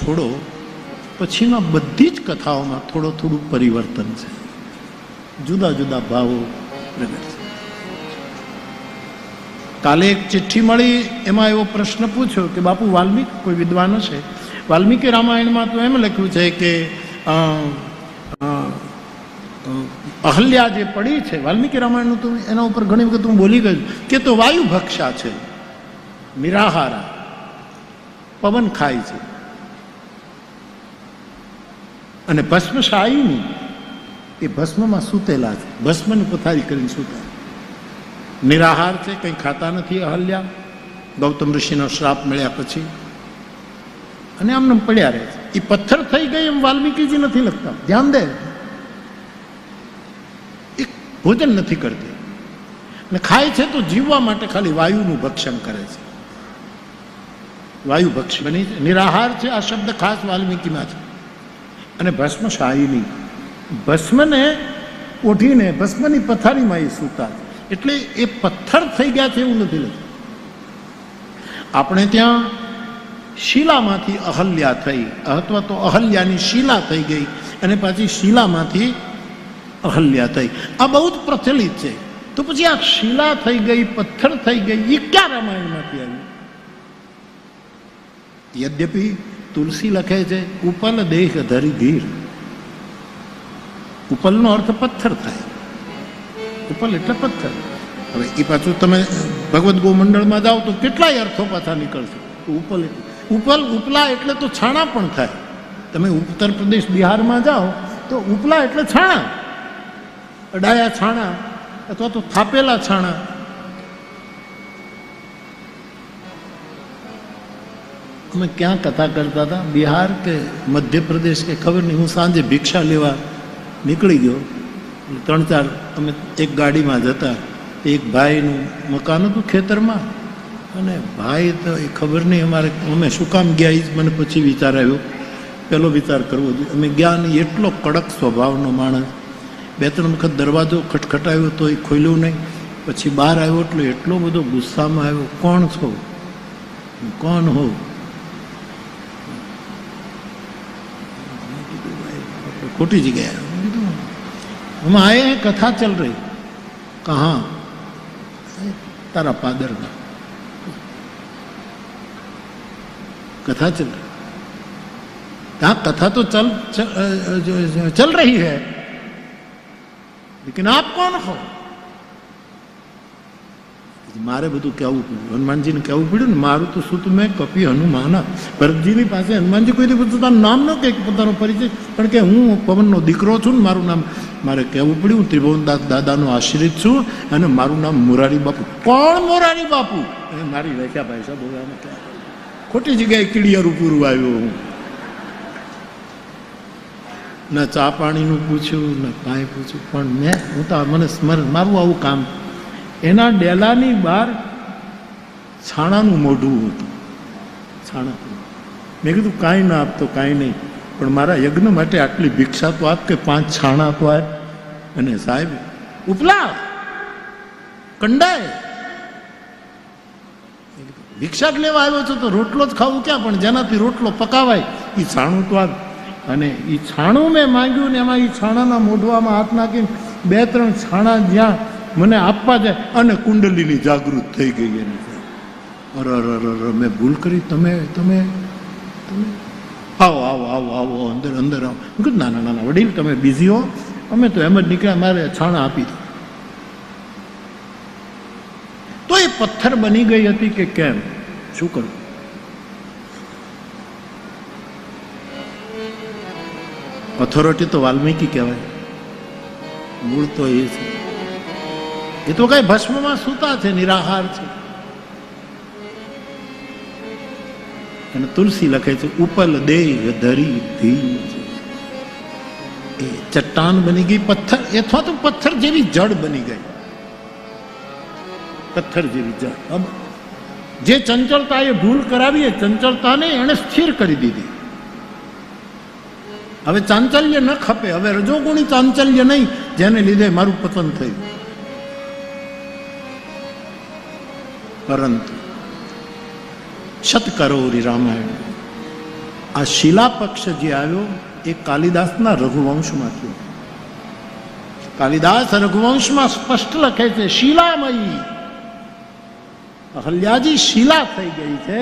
છોડો, પછીમાં બધી જ કથાઓમાં થોડું પરિવર્તન છે, જુદા જુદા ભાવો પ્રગટ છે. કાલે એક ચિઠ્ઠી મળી, એમાં એવો પ્રશ્ન પૂછ્યો કે બાપુ વાલ્મીકી, કોઈ વિદ્વાન છે, વાલ્મીકી રામાયણમાં તો એમ લખ્યું છે કે અહલ્યા જે પડી છે, વાલ્મીકી રામાયણનું તો એના ઉપર ઘણી વખત હું બોલી ગયો કે તો વાયુ ભક્ષા છે, નિરાહારા, પવન ખાય છે, અને ભસ્મશાયીની એ ભસ્મમાં સૂતેલા છે, ભસ્મની પથારી કરીને સૂતા, નિરાહાર છે, કંઈ ખાતા નથી અહલ્યા ગૌતમ ઋષિનો શ્રાપ મળ્યા પછી, અને આમને પડ્યા રહે છે. એ પથ્થર થઈ ગઈ એમ વાલ્મીકીજી નથી લખતા, ધ્યાન દે. એ ભોજન નથી કરતી અને ખાય છે તો જીવવા માટે ખાલી વાયુનું ભક્ષણ કરે છે, વાયુ ભક્ષ બની છે, નિરાહાર છે. આ શબ્દ ખાસ વાલ્મીકીમાં છે. અને ભસ્મશાયીની, ભસ્મને ઓઢીને ભસ્મની પથારીમાં એ સૂતા છે, એટલે એ પથ્થર થઈ ગયા છે એવું નથી લખ્યું. આપણે ત્યાં શીલામાંથી અહલ્યા થઈ, અથવા તો અહલ્યાની શીલા થઈ ગઈ અને પાછી શીલામાંથી અહલ્યા થઈ, આ બહુ જ પ્રચલિત છે. તો પછી આ શીલા થઈ ગઈ, પથ્થર થઈ ગઈ, એ ક્યાં રામાયણમાંથી આવ્યું? યદ્યપિ તુલસી લખે છે ઉપલ દેહ ધરી ધીર, ઉપલનો અર્થ પથ્થર થાય, ઉપલ એટલે પથ્થર. હવે એ પાછું તમે ભગવદ્ ગોમંડળમાં જાઓ તો કેટલાય અર્થો પાછા નીકળશે. ઉપલ ઉપલ ઉપલા એટલે તો છાણા પણ થાય. તમે ઉત્તર પ્રદેશ બિહારમાં જાઓ તો ઉપલા એટલે છાણા, અડાયા છાણા અથવા તો થાપેલા છાણા. અમે ક્યાં કથા કરતા હતા, બિહાર કે મધ્યપ્રદેશ કે ખબર નહીં. હું સાંજે ભિક્ષા લેવા નીકળી ગયો, 3-4 અમે એક ગાડીમાં જતા. એક ભાઈનું મકાન હતું ખેતરમાં, અને ભાઈ તો એ ખબર નહીં અમે શું કામ ગયા, એ જ મને પછી વિચાર આવ્યો. પહેલો વિચાર કરવો જોઈએ. અમે ગયા નહીં, એટલો કડક સ્વભાવનો માણસ. 2-3 વખત દરવાજો ખટખટાવ્યો તો એ ખોલ્યું નહીં. પછી બહાર આવ્યો એટલે એટલો બધો ગુસ્સામાં આવ્યો, કોણ છો, કોણ હો? खोटी जगह हम आए हैं, कथा चल रही. कहाँ? तारा पादर में कथा चल रही. हाँ, कथा तो चल रही है, लेकिन आप कौन हो? મારે બધું કહેવું પડ્યું, હનુમાનજીને કહેવું પડ્યું ને. મારું તો શું, મેં કપી હનુમાના. ભરતજીની પાસે હનુમાનજી કોઈ દિવસ પોતાનું નામ ન કહે, પોતાનો પરિચય, કારણ કે હું પવનનો દીકરો છું ને મારું નામ મારે કહેવું પડ્યું. હું ત્રિભુવનદાસ દાદાનો આશ્રિત છું અને મારું નામ મોરારી બાપુ. કોણ મોરારી બાપુ? એ મારી વ્યાખ્યા ભાઈ સાહેબ, ખોટી જગ્યાએ કીડિયારું પૂરું આવ્યો. હું ના ચા પાણીનું પૂછ્યું, ના કાંઈ પૂછ્યું, પણ હું તો મને સ્મરણ, મારું આવું કામ. એના ડેલાની બહાર છાણાનું મોઢું હતું, છાણા. મેં કીધું કાંઈ ના આપતો, કાંઈ નહીં, પણ મારા યજ્ઞ માટે આટલી ભિક્ષા તો આપ, કે 5 છાણા તો આપ. અને સાહેબ ઉપલા કંડાય, ભિક્ષા જ લેવા આવ્યો છો તો રોટલો જ ખાવું ક્યાં, પણ જેનાથી રોટલો પકાવાય એ છાણું તો આપ. અને એ છાણું મેં માંગ્યું ને એમાં એ છાણાના મોઢવામાં હાથ નાખીને 2-3 છાણા જ્યાં મને આપવા જાય, અને કુંડલીની જાગૃત થઈ ગઈ એની. અરે મેં ભૂલ કરી, તમે તમે તમે આવો આવો આવો આવો અંદર અંદર આવો. હું કીધું ના ના ના વડીલ, તમે બિઝી હો, અમે તો એમ જ નીકળ્યા, મારે છાણા આપી દો. તો એ પથ્થર બની ગઈ હતી કે કેમ, શું કરું? ઓથોરિટી તો વાલ્મીકી કહેવાય, મૂળ તો એ છે. એ તો કઈ ભસ્મમાં સૂતા છે, નિરાહાર છે. અને તુલસી લખે છે ઉપલ દેહ ધરી ધી. એ ચટ્ટાન બની ગઈ, પથ્થર, અથવા તો પથ્થર જેવી જડ બની ગઈ, પથ્થર જેવી જડ. જે ચંચળતા એ ભૂલ કરાવી, ચંચળતાને એને સ્થિર કરી દીધી. હવે ચાંચલ્ય ન ખપે, હવે રજોગુણી ચાંચલ્ય નહીં, જેને લીધે મારું પતન થયું. પરંતુ શતકરોરી રામાયણ આ શિલા પક્ષ જે આવ્યો એ કાલિદાસના રઘુવંશમાં થયો. કાલિદાસ રઘુવંશમાં સ્પષ્ટ લખે છે શિલામયી, અહલ્યાજી શિલા થઈ ગઈ છે.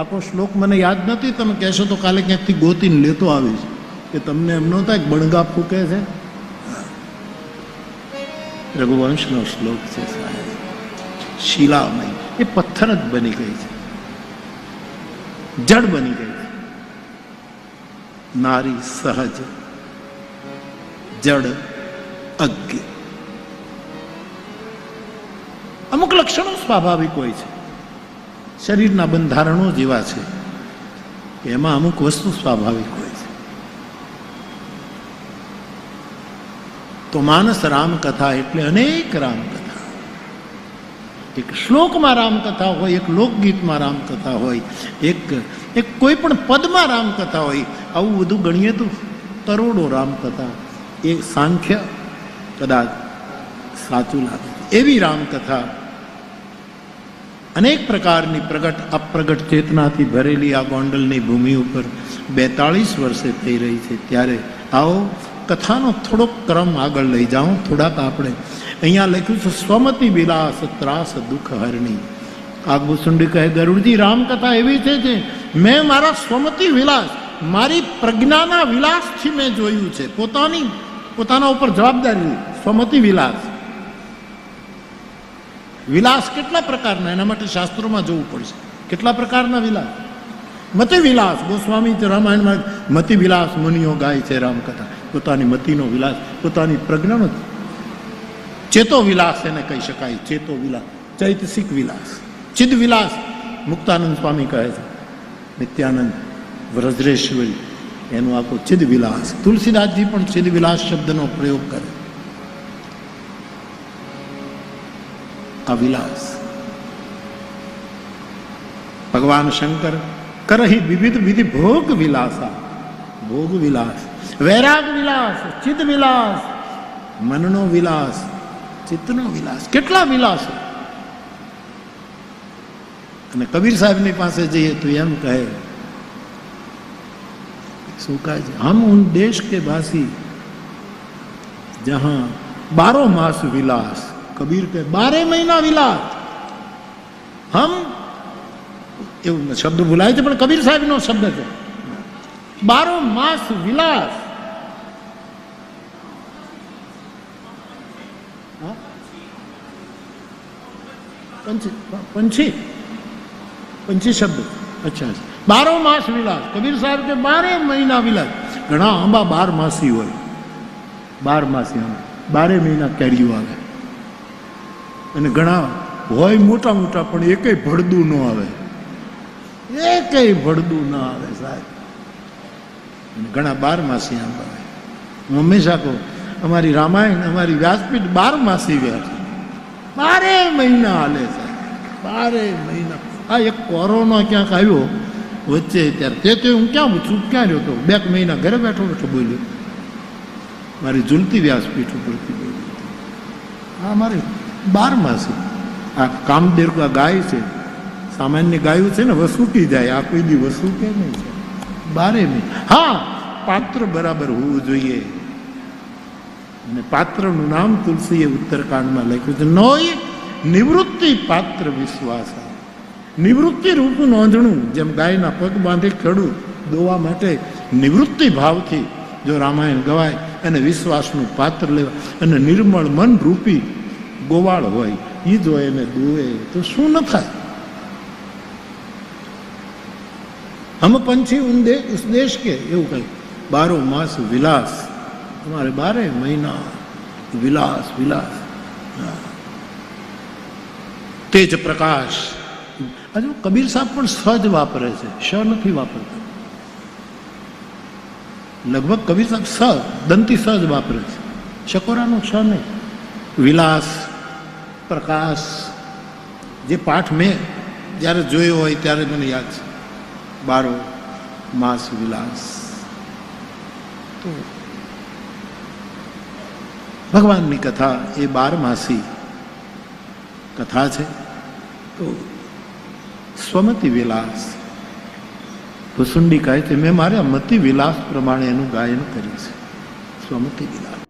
આખો શ્લોક મને યાદ નથી, તમે કહેશો તો કાલે ક્યાંકથી ગોતીને લેતો આવીશ કે તમને એમ ન થાય બણગા ફૂકે છે. રઘુવંશનો શ્લોક છે સાહેબ. શિલામય એ પથ્થર જ બની ગઈ છે, જડ બની ગઈ છે. નારી સહજ, જડ અજ્ઞ. અમુક લક્ષણો સ્વાભાવિક હોય છે, શરીરના બંધારણો જેવા છે કે એમાં અમુક વસ્તુ સ્વાભાવિક હોય છે. તો માનસ રામકથા એટલે અનેક રામકથા. એક શ્લોકમાં રામકથા હોય, એક લોકગીતમાં રામકથા હોય, એક કોઈ પણ પદમાં રામકથા હોય. આવું બધું ગણીએ તો કરોડો રામકથા. એ સાંખ્ય કદાચ સાચું લાગે એવી રામકથા અનેક પ્રકારની પ્રગટ અપ્રગટ ચેતનાથી ભરેલી આ ગોંડલની ભૂમિ ઉપર 42 વર્ષે થઈ રહી છે. ત્યારે આવો કથાનો થોડોક ક્રમ આગળ લઈ જાઉં. થોડાક આપણે અહીંયા લખ્યું છે સ્વમતી વિલાસ ત્રાસ દુઃખ હરણી. કાગભૂષુંડી કહે ગરુડજી રામકથા એવી છે જે મેં મારા સ્વમતી વિલાસ, મારી પ્રજ્ઞાના વિલાસથી મેં જોયું છે. પોતાના ઉપર જવાબદારી. સ્વમતી વિલાસ. વિલાસ કેટલા પ્રકારના, એના માટે શાસ્ત્રોમાં જોવું પડશે. કેટલા પ્રકારના વિલાસ? મતિ વિલાસ. ગોસ્વામી રામાયણમાં મતિ વિલાસ મુનિઓ ગાય છે રામકથા. પોતાની મતિનો વિલાસ, પોતાની પ્રજ્ઞાનો. ચેતો વિલાસ એને કહી શકાય. ચેતો વિલાસ, ચૈતસિક વિલાસ, ચિદ વિલાસ. મુક્તાનંદ સ્વામી કહે છે, નિત્યાનંદ વ્રજરેશ્વરી એનું આખો ચિદ વિલાસ. તુલસીદાસજી પણ ચિદ વિલાસ શબ્દનો પ્રયોગ કરે. આ વિલાસ ભગવાન શંકર કરહી વિવિધ વિધિ ભોગ વિલાસા. ભોગ વિલાસ, વૈરાગ વિલાસ, ચિદ વિલાસ, મનનો વિલાસ, ચિત્તનો વિલાસ. કેટલા વિલાસો! અને કબીર સાહેબની પાસે જઈએ તો એમ કહે, શું કહે છે? હમ ઉન દેશ કે વાસી જહાં 12 માસ વિલાસ. કબીર કે 12 મહિના વિલાસ. હમ, એવું શબ્દ ભૂલાય છે પણ કબીર સાહેબનો શબ્દ છે. 12 માસ વિલાસ. પંછી શબ્દ. અચ્છા, 12 માસ વિલાસ. કબીર સાહેબ કે 12 મહિના વિલાસ. ઘણા આંબા 12 માસી હોય. 12 માસી આંબા, 12 મહિના કેરીઓ આવે. અને ઘણા હોય મોટા મોટા પણ એકેય ભળદું ન આવે. એકેય ભળદું ન આવે સાહેબ. ઘણા 12 માસી આંબા આવે. હું હંમેશા કહું, અમારી રામાયણ, અમારી વ્યાસપીઠ 12 માસી વ્યાસ. 12 મહિના હાલે સાહેબ. 12 મહિના. આ એક કોરોના ક્યાંક આવ્યો વચ્ચે, ત્યારે તે હું ક્યાં ચૂપ ક્યાં રહ્યો હતો? 2 મહિના ઘરે બેઠો બેઠો બોલ્યો. મારી ઝૂલતી વ્યાસપીઠ ઉપરથી બોલ્યો. હા, મારી 12 માસી. આ કામદેવ ગાય છે, સામાન્ય ગાયું છે ને, વસૂટી જાય. આ કોઈ દી વસૂટે નહીં છે. 12 મહિના. હા, પાત્ર બરાબર હોવું જોઈએ. અને પાત્રનું નામ તુલસીએ ઉત્તરકાંડમાં લખ્યું છે, નોય નિવૃત્તિ પાત્ર વિશ્વાસ. નિવૃત્તિ રૂપનું નોંધણું. જેમ ગાયના પગ બાંધી ખેડૂત દોવા માટે નિવૃત્તિ ભાવથી જો રામાયણ ગવાય, અને વિશ્વાસનું પાત્ર લેવા, અને નિર્મળ મન રૂપી ગોવાળ હોય એ જો એને દોવે તો શું ન થાય? હમ પંછી ઉસ દેશ કે, એવું કહે 12 માસ વિલાસ. તમારે 12 મહિના વિલાસ. વિલાસ. તેજ પ્રકાશ. હજુ કબીર સાહેબ પણ સહજ વાપરે છે, શ નથી વાપરતા. લગભગ કબીર સાહેબ દંતી સહજ વાપરે છે, શકોરાનો શ નહીં. વિલાસ, પ્રકાશ. જે પાઠ મેં જ્યારે જોયો હોય ત્યારે મને યાદ છે, 12 માસ વિલાસ. તો ભગવાનની કથા એ 12 માસી કથા છે. તો સ્વમતી વિલાસ. ભુસુંડી કહે છે મેં મારા મતિ વિલાસ પ્રમાણે એનું ગાયન કર્યું છે સ્વમતિ વિલાસ.